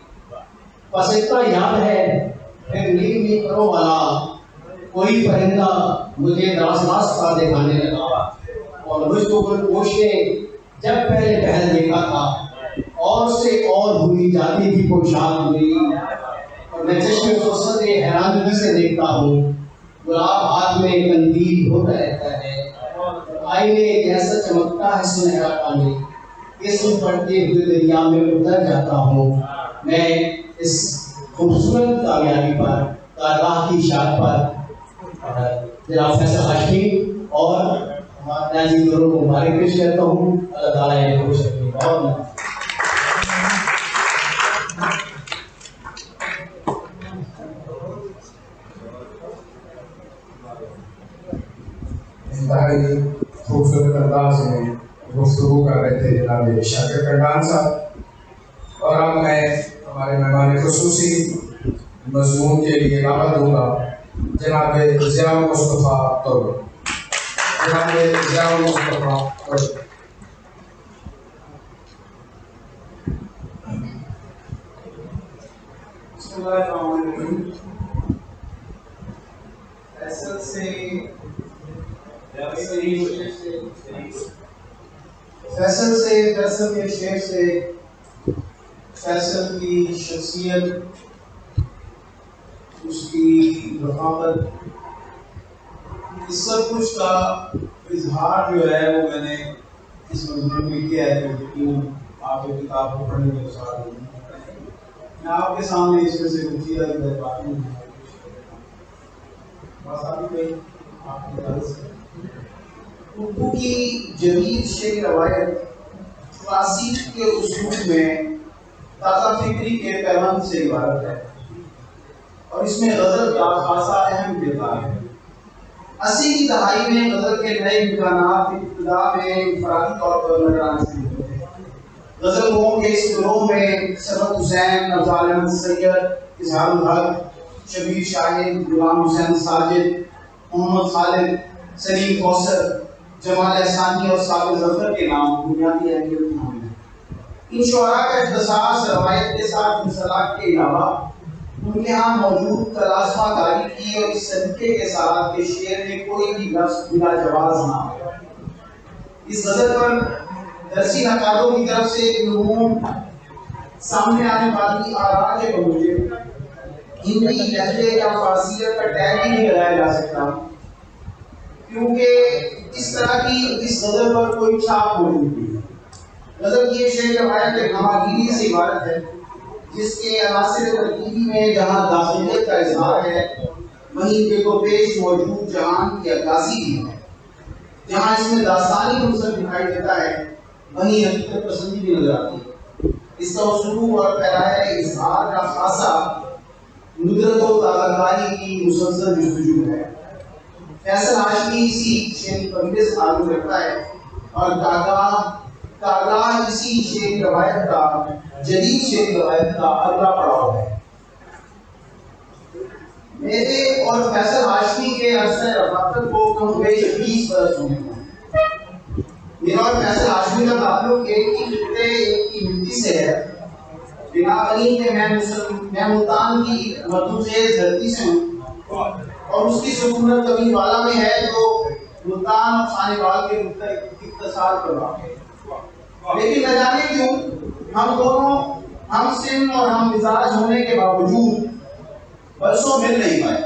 بس اتنا یاد ہے پھر نیل میں کرو والا کوئی پرندہ مجھے راستہ دکھانے لگا، اور مجھ کو گلپوش نے جب پہلے پہل دیکھا تھا اور سے اور بھولی جاتی تھی پوشاک میری، اور میں چشم فرصت حیرانگی سے دیکھتا ہوں گلاب ہاتھ میں قندیل ہوتا رہتا ہے، آئینے جیسا چمکتا ہے سنہرا پانی، اسم پڑھتے ہوئے دریا میں اتر جاتا ہوں۔ میں اس خوبصورت کامیابی پر کارگاہ کی شان پر جناب فیصل ہاشمی اور ہمارے ناظرین دونوں کو مبارک پیش کرتا ہوں۔ اللہ تعالیٰ انہیں خوش رکھے۔ بہت انتہائی خوبصورت انداز میں گفتگو کر رہے تھے جناب شاکر کنڈان صاحب، اور اب میں ہمارے مہمان خصوصی مضمون کے لیے دعوت دوں گا جناب ضیاء مصطفیٰ طرب۔ جناب ضیاء مصطفیٰ طرب۔ بسم اللہ الرحمن الرحیم۔ فیصل کے شعر سے فیصل کی شخصیت، اس کی رفاقت، اس سب کچھ کا اظہار جو ہے وہ میں نے اس مضمون میں کیا ہے، جو کیوں آپ کی کتاب کو پڑھنے کے ساتھ میں آپ کے سامنے اس میں سے کچھ چیزیں باتیں بس ابھی آپ کی طرف سے اردو کی جدید شعری روایت کلاسیک کے اسلوب میں تازہ فکری کے پیغام سے عبارت ہے، اور اس میں غزل کا خاصا اہم کردار ہے۔ 80 کی دہائی میں غزل کے نئے امکانات ابتدا میں انفرادی طور پر نظر آنے شروع ہوئے تھے۔ غزل گوؤں کے اس گروہ میں سرحد حسین، افضال احمد سید، اظہار الحق، شبیر شاہد، غلام حسین ساجد، محمد خالد، سلیم کوثر، جمال احسانی اور ثابت ظفر کے نام بنیادی اہمیت کے حامل ہیں۔ ان شعراء کا اختصاص روایت کے ساتھ انسلاک کے علاوہ ان کے ہاں موجود تلاسمہ کاری کی اور اس سلیقے کے ساتھ کہ شعر میں کوئی بھی لفظ بلا جواز نہ ہو۔ اس غزل پر درسی نقادوں کی طرف سے عموم سامنے آنے والی آراء کے موجب ہندی لہجے یا فارسیت کا ٹیگ ہی نہیں لگایا جا سکتا، کیونکہ اس طرح کی اس غزل پر کوئی چھاپ موجود نہیں ہے۔ غزل کی یہ شعر روایت ایک ہماگیری سے عبارت ہے، جس کے عناصر ترکیبی میں جہاں داخلیت کا اظہار ہے وہیں بے و پیش موجود جہان کی عکاسی بھی ہے۔ جہاں اس میں داستانی عنصر دکھائی دیتا ہے وہیں حقیقت پسندی بھی نظر آتی ہے۔ اس کا اسلوب اور پیرائے اظہار کا خاصا ندرت و تازہ کاری کی مسلسل جستجو ہے۔ فیصل ہاشمی اسی شعری قبیلے سے تعلق رکھتا ہے اور کارگاہ اسی شعری روایت کا، جدید شعری روایت کا اگلا پڑاؤ ہے۔ میرے اور فیصل ہاشمی کے عرصہ رفاقت کو کم بیش 20 برس ہونے ہیں۔ میرا اور فیصل ہاشمی کا تعلق ایک ہی خطے ایک ہی مٹی سے ہے، بنابراین کہ میں ملتان کی مردوں سے دھرتی سے ہوں اور اس کی سکونت کبھی والا میں ہے جو ملتان اور خانیوال کے اتصال پر واقع ہے۔ لیکن نہ جانے کیوں ہم دونوں ہم سن اور ہم مزاج ہونے کے باوجود برسوں مل نہیں پائے۔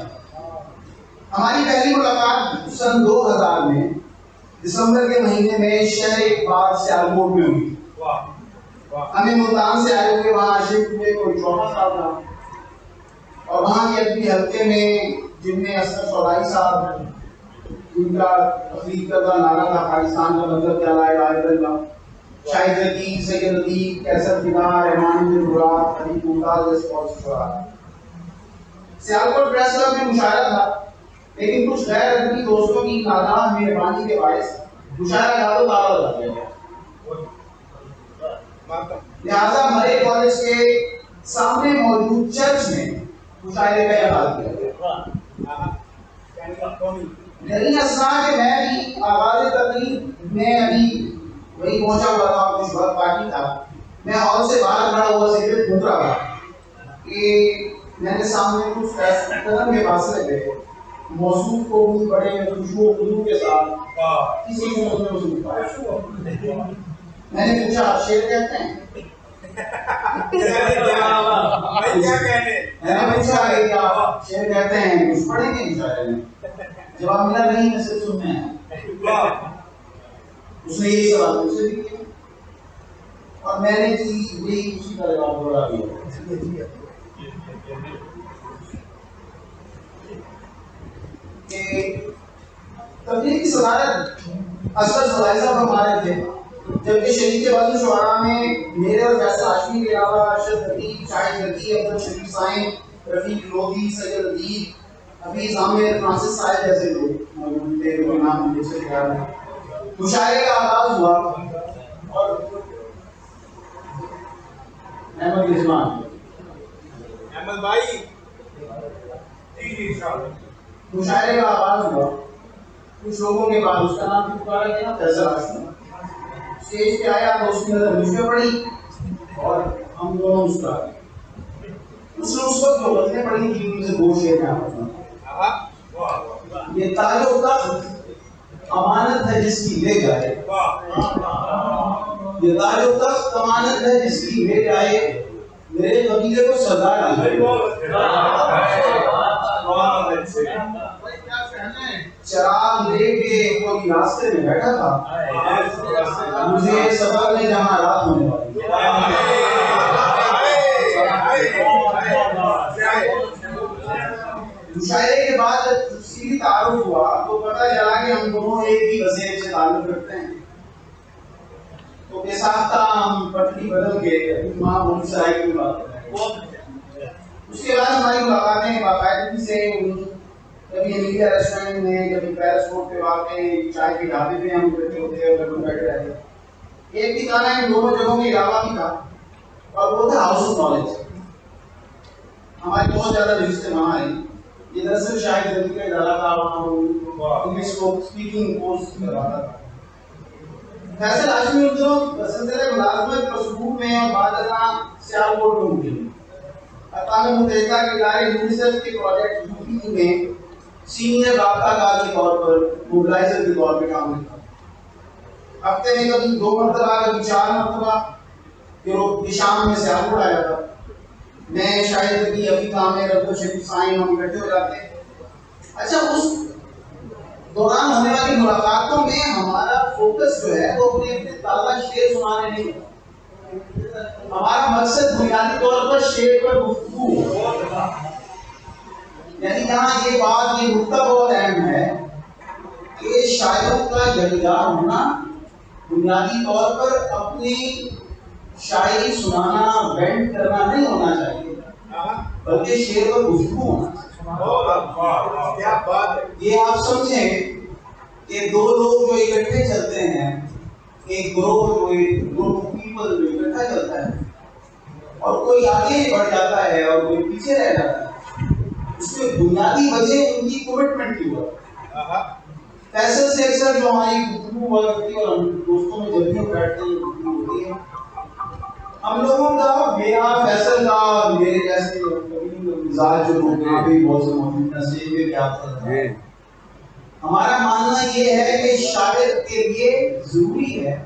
ہماری پہلی ملاقات سن 2000 میں دسمبر کے مہینے میں شہر اقبال سیالکوٹ میں ہوئی۔ ہمیں ملتان سے آئے ہوئے وہاں شفٹ میں کوئی 14 سال تھا اور وہاں کے اپنی حلقے میں جن میں اسد سورائی صاحب جن کا تقریر کردہ نعرہ تھا پاکستان کا مطلب کیا لا الہ الا اللہ، شاہد ذکی، سید ادیب، کیسر فدا، رحمان بن مراد، حبیب ممتاز جیسے بہت سے شعراء۔ سیالکوٹ پریس کلب میں مشاعرہ تھا، لیکن کچھ غیر ادبی دوستوں کی ناگہاں مہربانی کے باعث مشاعرہ یاد و تازہ ہو گیا۔ لہٰذا مرے کالج کے سامنے موجود چرچ میں مشاعرے کا اعلان کیا گیا۔ لیکن اثناء کہ میں بھی آغاز تقریب میں ابھی وہی پہنچا ہوا تھا، کچھ وقت باقی تھا، میں ہال سے باہر کھڑا ہوا سگریٹ پھونک رہا تھا کہ میں نے سامنے کچھ قدم کے فاصلے پہ موصوف کو بھی بڑے خوشبو و خدو کے ساتھ کسی کو موصوف پایا۔ میں نے پوچھا آپ شعر کہتے ہیں؟ میں نے پوچھا کہ کیا آپ شعر کہتے ہیں، کچھ پڑھیں گے مشاعرے میں؟ جواب ملا نہیں، میں صرف سننے ہیں۔ اس نے یہی سوال مجھ سے بھی کیا اور میں نے یہی اسی کا جواب دوہرا دیا کہ تقریر کی صدارت اسد سورائی صاحب ہمارے تھے، جبکہ شریک بازو شعراء میں میرے اور فیصل ہاشمی کے علاوہ ارشد حبیب، شاہد ذکی، عبد الشریف سائن، رفیق لودھی، سید ادیب، حفیظ عامر، فرانسس صاحب جیسے لوگ موجود تھے جو نام مجھے سے خیال ہے۔ مشاعرے کا آغاز ہوا اور احمد رضوان احمد بھائی مشاعرے کا آغاز ہوا، کچھ لوگوں کے بعد اس کا نام بھی پکارا گیا، فیصل ہاشمی اسٹیج پہ آیا تو اس کی نظر مجھ پہ پڑی اور ہم دونوں مسکرا گئے۔ اس نے اس وقت جو غزلیں پڑھی تھیں ان سے دو شعر میں آپ کو، یہ تاج و تخت امانت ہے جس کی لے جائے، یہ تاج و تخت امانت ہے جس کی لے جائے، میرے قبیلے کو سزا ڈالے۔ چراغ لے کے کوئی راستے میں بیٹھا تھا، مجھے سفر میں جہاں رات ہونے والی۔ مشاعرے کے بعد تفصیلی تعارف ہوا تو پتہ چلا کہ ہم دونوں ایک ہی وسیع سے تعلق رکھتے ہیں، تو بے ساختہ ہم پٹری بدل کے وہاں بہت سرائی کی بات کرتے ہیں۔ اس کے بعد ہماری ملاقاتیں باقاعدگی سے کبھی انڈیا ریسٹورینٹ میں، کبھی پیرس روڈ پہ واقع چائے کے ڈھابے پہ ہم بیٹھے ہوتے ہیں اور بیٹھے رہتے۔ ایک ٹھکانا ان دونوں جگہوں کے علاوہ بھی تھا اور وہ تھا ہاؤس آف نالج۔ ہماری بہت زیادہ رشتے وہاں ہیں۔ یہ دراصل شاہد ذکی کا ادارہ تھا، وہاں انگلش کو اسپیکنگ کورس کرواتا تھا۔ فیصل ہاشمی ان دنوں بسنترے ملازمت پسکوٹ میں اور بعد ازاں سیالکوٹ میں ہوئی۔ اقوام متحدہ کے ادارے یونیسیف کے پروجیکٹ یوپی میں سینئر رابطہ کار کے طور پر موبلائزر کے طور پہ کام کرتا۔ ہفتے میں کبھی 2 مرتبہ، کبھی 4 مرتبہ پھر شام میں سیالکوٹ آ جاتا۔ میں شاید ذکی، حفیظ عامر، عبد الشریف سائن ہم اکٹھے ہو جاتے ہیں۔ اچھا، اس دوران ہونے والی ملاقاتوں میں ہمارا فوکس جو ہے وہ اپنے تازہ شعر سنانے نہیں، ہمارا مقصد بنیادی طور پر شعر پر گفتگو، یعنی یہاں یہ بات، یہ نقطہ بہت اہم ہے کہ شاعروں کا جریدار ہونا بنیادی طور پر اپنی شاعری سنانا، وینٹ کرنا نہیں ہونا چاہیے، بلکہ شعر پر گفتگو ہونا چاہیے۔ یہ آپ سمجھیں کہ 2 لوگ جو اکٹھے چلتے ہیں، ایک گروہ آف پیپل جو اکٹھا چلتا ہے اور کوئی آگے بڑھ جاتا ہے اور کوئی پیچھے رہ جاتا ہے، اس میں میں بنیادی وجہ ان کی کمٹمنٹ کی ہوا. فیصل سے اکثر جو ہماری گفتگو ہوا کرتی ہے اور ہم دوستوں میں جب بھی ہم بیٹھتے ہیں گفتگو ہوتی ہے، ہم لوگوں کا میرا فیصل کا میرے جیسے مزاج جو لوگ یہاں پہ بہت سے موجود ہیں سے یہ کیا ہے، ہمارا ماننا یہ ہے کہ شاعر کے لیے ضروری ہے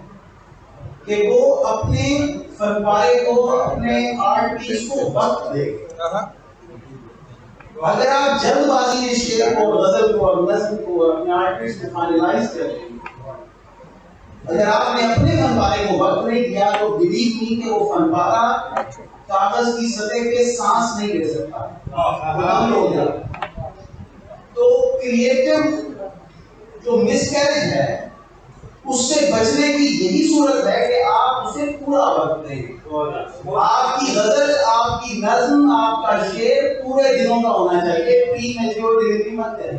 کہ وہ اپنے فن پارے کو، اپنے آرٹ پیس کو وقت دے. اگر آپ جلد بازی میں شعر کو، غزل کو اور نظم کو اپنے آرٹ پیس کو فائنلائز کر لیں، اگر آپ نے اپنے فن پارے کو وقت نہیں دیا تو بلیو می کہ وہ فن پارا کاغذ کی سطح پہ سانس نہیں لے سکتا، غلام ہو گیا. تو کریٹو جو مس کیریج ہے اس سے بچنے کی یہی صورت ہے کہ آپ اسے پورا وقت دیں. آپ کی غزل، آپ کی نظم، آپ کا شعر پورے دنوں کا ہونا چاہیے، پری میچور ڈلیوری مت کریں.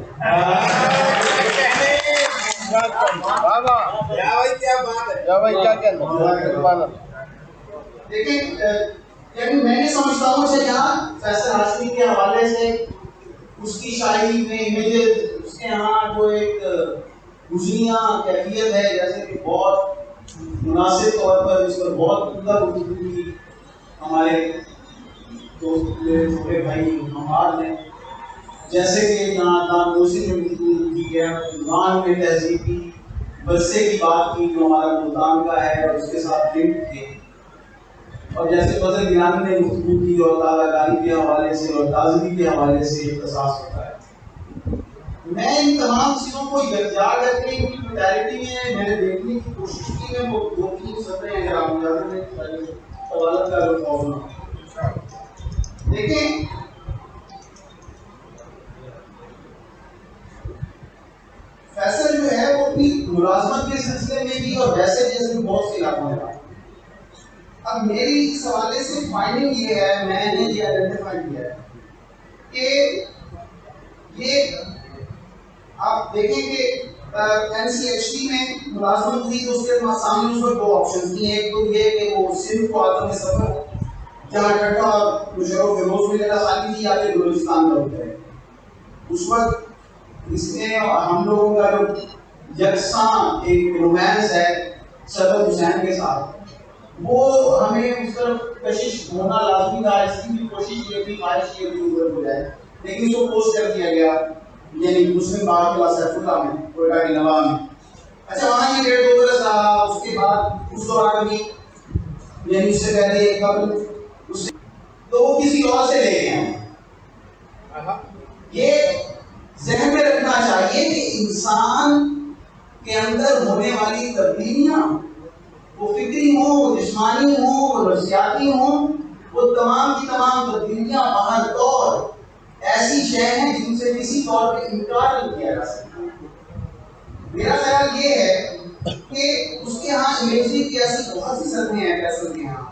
لیکن میں یہ سمجھتا ہوں کہ یہاں فیصل ہاشمی کے حوالے سے اس کی شاعری میں امیجز، اس کے یہاں جو ایک گزریاں کیفیت ہے، جیسے کہ بہت مناسب طور پر اس پر بہت عمدہ گفتگو کی ہمارے دوست چھوٹے بھائی ہمار نے، جیسے کہ یہاں دانگوسی میں گفتگو کی ہے، ایمان میں تہذیب کی برسے کی بات کی جو ہمارا ملتان کا ہے اور اس کے ساتھ لنک تھے، اور جیسے فضل گیلانی نے گفتگو کی اور تعالیٰ کاری کے حوالے سے اور تازگی کے حوالے سے احساس ہوتا ہے. میں ان تمام چیزوں کو یکجا کر کے ان کی ٹوٹیلٹی میں نے دیکھنے کی کوشش کی ہے. وہ دو تین سطریں اگر آپ اجازت دیں سوالات کا ہونا. دیکھیں فیصل جو ہے وہ اپنی ملازمت کے سلسلے میں بھی اور ویسے جیسے بہت سے علاقوں میں. اب میری اس حوالے سے فائنڈنگ یہ ہے، میں نے یہ آئیڈینٹیفائی کیا ہے کہ یہ آپ دیکھیں کہ این سی ایچ ٹی میں ملازمت ہوئی تو اس کے سامنے اس وقت دو آپشن تھی. ایک تو یہ کہ وہ سندھ کو آدم سفر جہاں ٹھٹا مشرف فیروز میں لگا سالی تھی، یا کہ بلوچستان کا ہوتا ہے. اس وقت اس میں ہم لوگوں کا جو یکساں ایک رومانس ہے صدر حسین کے ساتھ، وہ ہمیں اس طرف کشش ہونا لازمی تھا. اس کی بھی کوشش یہ تھی، خواہش یہ تھی ادھر ہو جائے، لیکن اس کو پوسٹ کر دیا گیا، یعنی مسلم باغ قلعہ سیف اللہ میں، کوئٹہ کے نواب میں. اچھا وہاں یہ 1.5-2 برس رہا. اس کے بعد اس دوران بھی یعنی اس سے پہلے قبل اس تو وہ کسی اور سے لے گئے ہیں. یہ ذہن میں رکھنا چاہیے کہ انسان کے اندر ہونے والی تبدیلیاں، وہ فکری ہوں، وہ جسمانی ہوں، وہ نفسیاتی ہوں، وہ تمام کی تمام تبدیلیاں باہر طور ایسی شے ہیں جن سے کسی طور پہ انکار نہیں کیا جا سکتا. میرا خیال یہ ہے کہ اس کے ہاں امیجری کی ایسی بہت سی سطحیں ہیں فیصل کے ہاں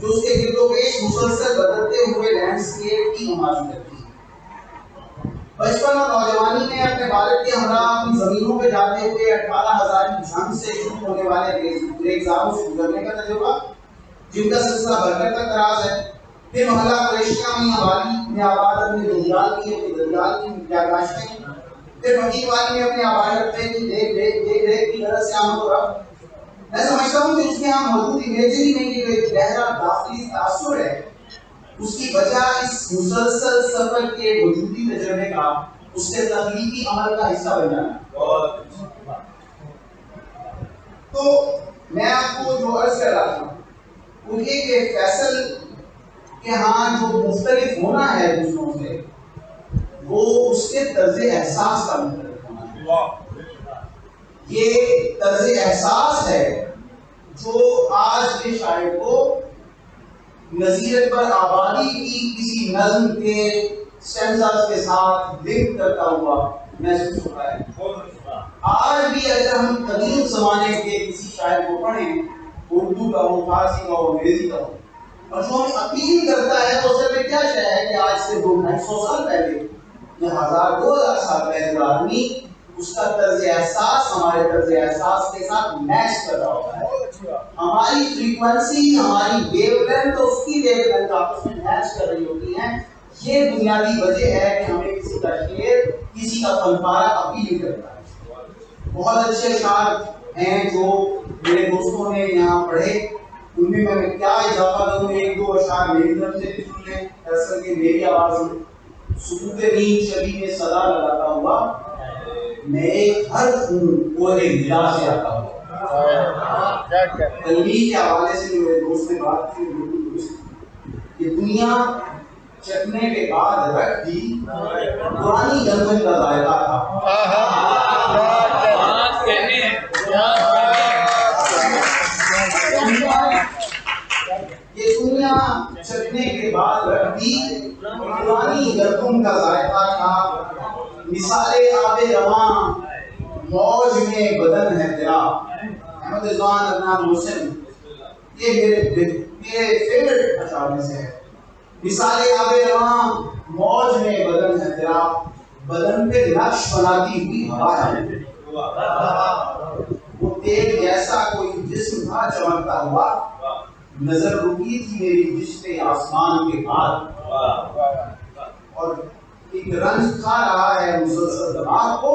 جو اس کے گرد و پیش مسلسل بدلتے ہوئے لینڈسکیپ کی نمائش کرتی ہیں. بچپن اور نوجوانی میں اپنے والد کے ہمراہ اپنی زمینوں پہ جاتے ہوئے 18,000 کی جنگ سے شروع ہونے والے ایگزاموں سے گزرنے کا تجربہ، جن کا سلسلہ برکت تک دراز ہے. پھر محلہ قریشیہ میں والی میں آباد اپنے دنیال کی یادداشتیں، پھر مکین والی میں اپنے آباد رکھتے کی دیکھ کی غرض سے آمد و رفت. میں سمجھتا ہوں کہ اس کے یہاں موجود امیجری میں یہ ایک گہرا داخلی تاثر ہے. اس کی وجہ اس مسلسل سفر کے وجودی تجربے کا اس کے تخلیقی عمل کا حصہ بن جانا. تو میں آپ کو جو عرض کر رہا تھا وہ یہ کہ فیصل کے ہاں جو مختلف ہونا ہے دوسروں سے، وہ اس کے طرز احساس کا مختلف ہونا ہے. یہ طرز احساس ہے جو آج کے شاعر کو نظیر پر آبادی کی کسی نظم کے سٹینزاز کے ساتھ لنک کرتا ہوا محسوس ہوتا ہے. آج بھی اگر ہم قدیم زمانے کے کسی شاعر کو پڑھیں، اردو کا ہو، فارسی کا ہو، انگریزی کا ہو، اور جو ہمیں اپیل کرتا ہے تو صرف ایک کیا شے ہے کہ آج سے 200-250 سال پہلے یا 1000-2000 سال پہلے کا آدمی اس کا طرز احساس ہمارے طرز احساس کے ساتھ میچ کر رہا ہوتا ہے. ہماری فریکوینسی، ہماری ویو لینتھ اور اس کی ویو لینتھ آپس میں میچ کر رہی ہوتی ہیں. یہ بنیادی وجہ ہے کہ ہمیں کسی کا شعر کسی کا فنپارہ اپیل کرتا ہے. بہت اچھے اشعار ہیں جو میرے دوستوں نے یہاں پڑھے، ان میں میں کیا اضافہ کروں. ایک دو اشعار میری طرف سے بھی سن لیں. دراصل کہ میری آواز میں سکوت نیند شبی میں صدا لگاتا ہوا میں ایک حرف ہوں وہ ایک دلا سے آتا ہوں. تنبیہ کے حوالے سے جو میرے دوست نے بات کی بالکل درست. یہ دنیا چکھنے کے بعد رکھ دی پرانی گندم کا ذائقہ تھا. یہ دنیا چکھنے کے بعد رکھ دی پرانی گندم کا ذائقہ تھا. مثال آب رواں موج میں بدن ہے تیرا. احمد رضوان عدنان محسن، یہ میرے فیورٹ اشعار میں سے ہے. مثال آب رواں موج میں بدن ہے تیرا، بدن پہ نقش بناتی ہوئی ہوا ہے. وہ تیل جیسا کوئی جسم تھا چمکتا ہوا، نظر رکی تھی میری جس پہ آسمان کے بعد. اور ایک رنج کھا رہا ہے مسلسل دماغ کو،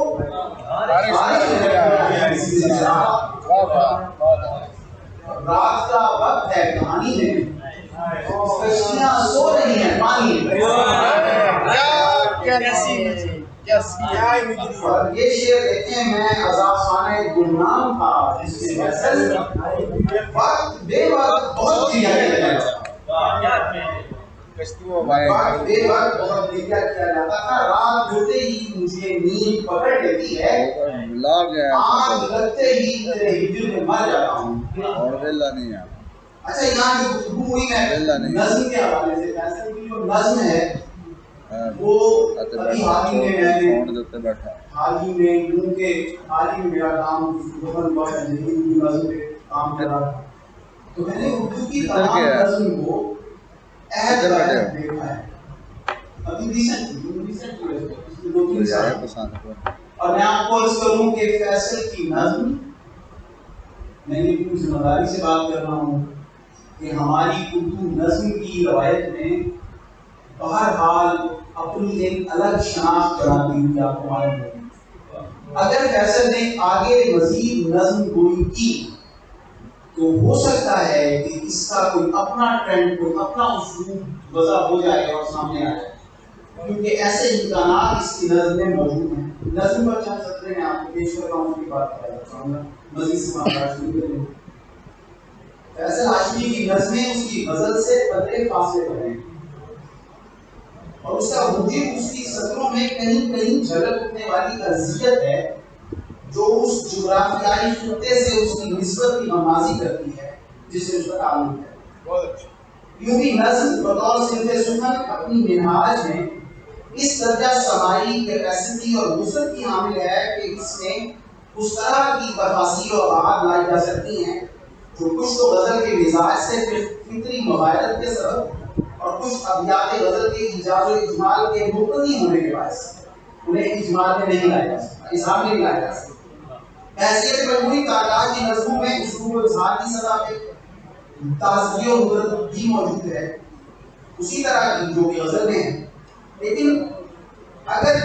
رات کا وقت ہے کہانی میں کشتیاں سو رہی ہیں پانی میں. اور یہ شعر دیکھیں میں عذاب خانہ گمنام تھا جس میں محسن وقت بے وقت بہت کیا جاتا تھا. رات ہوتے ہی مجھے نیند پکڑ لیتی ہے، آنکھ لگتے ہی تیرے ہجر میں مر جاتا ہوں. اچھا یہاں جو گفتگو ہوئی میں نظم کے حوالے سے، فیصل کی جو نظم ہے وہ ابھی حال ہی میں میرا کام نظم پہ کام کر رہا تھا تو میں نے اردو کی تمام نظم کو عہد دیکھا ہے ابھی ریسنٹلی 2-3 سال. اور میں آپ کو عرض کروں کہ فیصل کی نظم، میں یہ پوری ذمہ داری سے بات کر رہا ہوں کہ ہماری اردو نظم کی روایت میں بہرحال اپنی ایک الگ شناخت بناتی ہوئی آپ کو معلوم ہے. اگر فیصل نے آگے مزید نظم گوئی کی تو ہو سکتا ہے کہ اس کا کوئی اپنا ٹرینڈ، کوئی اپنا اسلوب وضع ہو جائے اور سامنے آ جائے، کیونکہ ایسے امکانات اس کی نظم میں موجود ہیں. نظم پر چند سطریں میں آپ کو پیش کر رہا ہوں، اس کی بات کر رہا ہوں مزید سے معاملات شروع کریں. فیصل ہاشمی کی نظمیں اس کی غزل سے قدرے فاصلے پر ہیں اور اس کا موجب اس کی سطروں میں کہیں کہیں جھلک اٹھنے والی اذیت ہے جو اس جغرافیائی خطے سے اس کی نسبت کی نمازی کرتی ہے جس سے اس کا تعلق ہے. یوں بھی نظم بطور صنف سخن اپنی منہاج میں اس درجہ سماعی کیپیسٹی اور وسعت کی حامل ہے کہ اس میں اس طرح کی تفاصیل اور ابعاد لائی جا سکتی ہیں جو کچھ تو غزل کے مزاج سے فطری مغایرت کے سبب اور کچھ ابیات غزل کے ایجاز و اجمال کے مقتضی ہونے کے باعث انہیں اجمال میں نہیں لایا جا سکتا، اظہار میں نہیں لایا جا سکتا. حیثیت مجموعی کائنات کی نظموں میں اسلوب و اظہار کی سطح پہ تازگی و حضرت بھی موجود ہے اسی طرح کی جو کہ غزل میں ہے. لیکن اگر